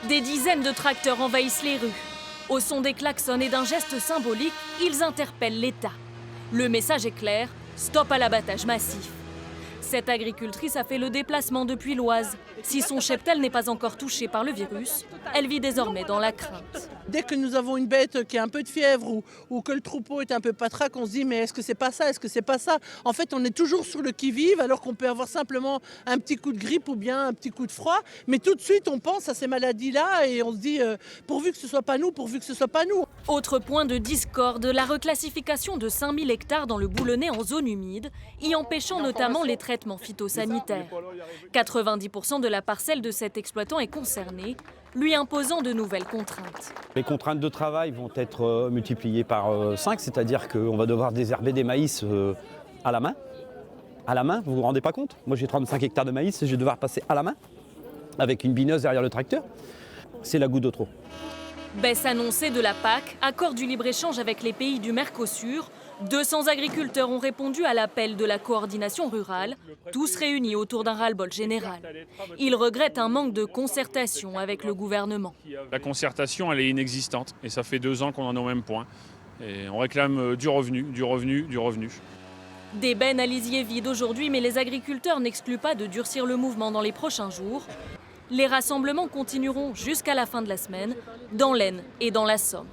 Des dizaines de tracteurs envahissent les rues. Au son des klaxons et d'un geste symbolique, ils interpellent l'État. Le message est clair, stop à l'abattage massif. Cette agricultrice a fait le déplacement depuis l'Oise. Si son cheptel n'est pas encore touché par le virus, elle vit désormais dans la crainte. Dès que nous avons une bête qui a un peu de fièvre ou que le troupeau est un peu patraque, on se dit mais est-ce que c'est pas ça, est-ce que c'est pas ça? En fait, on est toujours sur le qui-vive alors qu'on peut avoir simplement un petit coup de grippe ou bien un petit coup de froid. Mais tout de suite, on pense à ces maladies-là et on se dit pourvu que ce soit pas nous, pourvu que ce soit pas nous. Autre point de discorde, la reclassification de 5000 hectares dans le Boulonnais en zone humide, y empêchant notamment les traitements phytosanitaires. 90% de la parcelle de cet exploitant est concernée, lui imposant de nouvelles contraintes. Les contraintes de travail vont être multipliées par 5, c'est-à-dire qu'on va devoir désherber des maïs à la main. À la main, vous vous rendez pas compte? Moi j'ai 35 hectares de maïs et je vais devoir passer à la main, avec une bineuse derrière le tracteur. C'est la goutte de trop. Baisse annoncée de la PAC, accord du libre-échange avec les pays du Mercosur. 200 agriculteurs ont répondu à l'appel de la coordination rurale, tous réunis autour d'un ras-le-bol général. Ils regrettent un manque de concertation avec le gouvernement. La concertation, elle est inexistante et ça fait 2 ans qu'on en est au même point. Et on réclame du revenu, du revenu, du revenu. Des bennes à lisier vides aujourd'hui, mais les agriculteurs n'excluent pas de durcir le mouvement dans les prochains jours. Les rassemblements continueront jusqu'à la fin de la semaine, dans l'Aisne et dans la Somme.